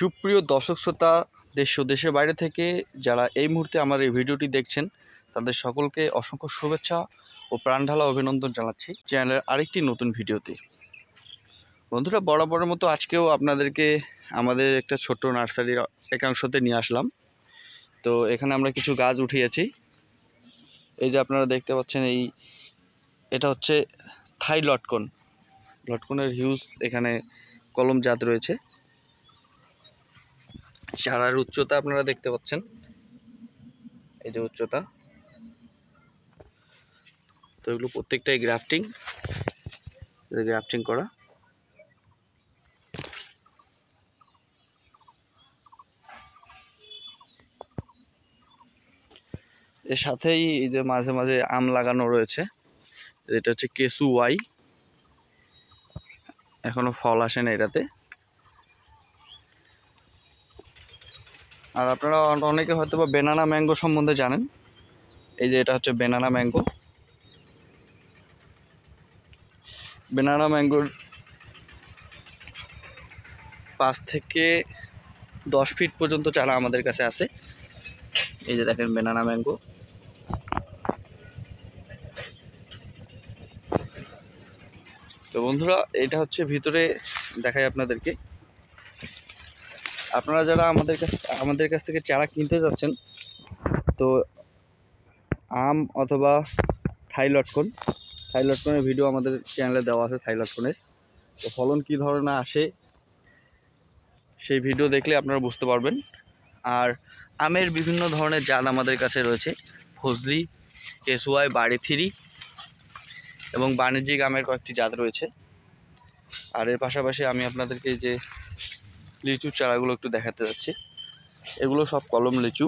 সুপ্রিয় দর্শক শ্রোতা, দেশ ও দেশের বাইরে থেকে যারা এই মুহূর্তে আমার এই ভিডিওটি দেখছেন তাদের সকলকে অসংখ্য শুভেচ্ছা ও প্রাণঢালা অভিনন্দন জানাচ্ছি চ্যানেলের আরেকটি নতুন ভিডিওতে। বন্ধুরা, বরাবরের মতো আজকেও আপনাদেরকে আমাদের একটা ছোট্ট নার্সারির একাংশতে নিয়ে আসলাম। তো এখানে আমরা কিছু গাছ উঠিয়েছি। এই যে আপনারা দেখতে পাচ্ছেন, এটা হচ্ছে থাই লটকন। লটকনের হিউজ এখানে কলম জাত রয়েছে। চারার উচ্চতা আপনারা দেখতে পাচ্ছেন, এই যে উচ্চতা। তো এগুলো প্রত্যেকটাই গ্রাফটিং করা। এর সাথেই এই যে মাঝে মাঝে আম লাগানো রয়েছে। এটা হচ্ছে কেসু ওয়াই, এখনো ফল আসে না এটাতে। আর আপনারা অনেকে হয়তো বা বেনানা ম্যাঙ্গো সম্বন্ধে জানেন। এই যে এটা হচ্ছে বেনানা ম্যাঙ্গো। বেনানা ম্যাঙ্গোর 5 থেকে 10 ফিট পর্যন্ত চারা আমাদের কাছে আছে। এই যে দেখেন বেনানা ম্যাঙ্গো। তো বন্ধুরা, এটা হচ্ছে ভিতরে দেখাই আপনাদেরকে। আপনারা যারা আমাদের কাছ থেকে চারা কিনতে যাচ্ছেন, তো আম অথবা থাই লটকনের ভিডিও আমাদের চ্যানেলে দেওয়া আছে। থাই লটকনের তো ফলন কী ধরনের আসে সেই ভিডিও দেখলে আপনারা বুঝতে পারবেন। আর আমের বিভিন্ন ধরনের জাত আমাদের কাছে রয়েছে। ফজলি, এসওয়াই, বাড়ি থ্রি এবং বাণিজ্যিক আমের কয়েকটি জাত রয়েছে। আর এর পাশাপাশি আমি আপনাদেরকে যে লিচুর চারাগুলো একটু দেখাতে যাচ্ছি। এগুলো সব কলম লিচু।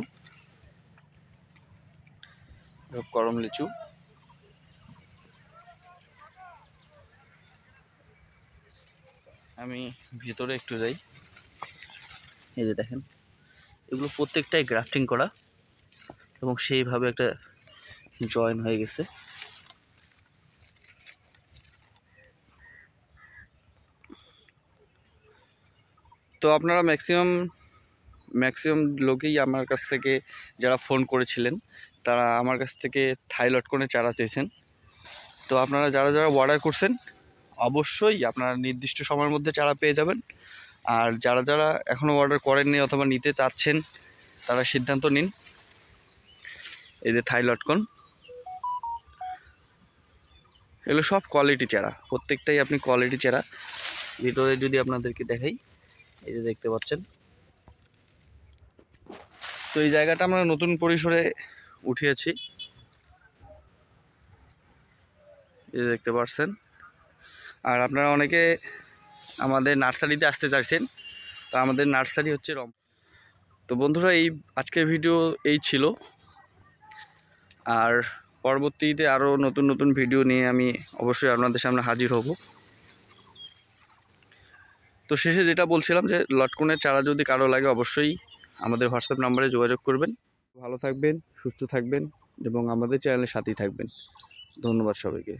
আমি ভিতরে একটু যাই। এই যে দেখেন, এগুলো প্রত্যেকটাই গ্রাফটিং করা এবং সেইভাবে একটা জয়েন হয়ে গেছে। তো আপনারা ম্যাক্সিমাম লোকেই আমার কাছ থেকে যারা ফোন করেছিলেন, তারা আমার কাছ থেকে থাই লটকনের চারা চেয়েছেন। তো আপনারা যারা অর্ডার করছেন, অবশ্যই আপনারা নির্দিষ্ট সময়ের মধ্যে চারা পেয়ে যাবেন। আর যারা এখনও অর্ডার করেননি অথবা নিতে চাচ্ছেন, তারা সিদ্ধান্ত নিন। এই যে থাই লটকন, এগুলো সব কোয়ালিটি চারা, প্রত্যেকটাই আপনি কোয়ালিটি চারা। ভিতরে যদি আপনাদেরকে দেখাই, এই যে দেখতে পাচ্ছেন। তো এই জায়গাটা আমরা নতুন পরিসরে উঠিয়েছি, এই যে দেখতে পাচ্ছেন। আর আপনারা অনেকে আমাদের নার্সারিতে আসতে চাইছেন, তো আমাদের নার্সারি হচ্ছে তো বন্ধুরা, আজকের ভিডিও এই ছিল। আর পরবর্তীতে আরও নতুন ভিডিও নিয়ে আমি অবশ্যই আপনাদের সামনে হাজির হব। তো শেষে যেটা বলছিলাম, যে লটকনের চারা যদি কারো লাগে, অবশ্যই আমাদের হোয়াটসঅ্যাপ নাম্বারে যোগাযোগ করবেন। ভালো থাকবেন, সুস্থ থাকবেন এবং আমাদের চ্যানেলের সাথেই থাকবেন। ধন্যবাদ সবাইকে।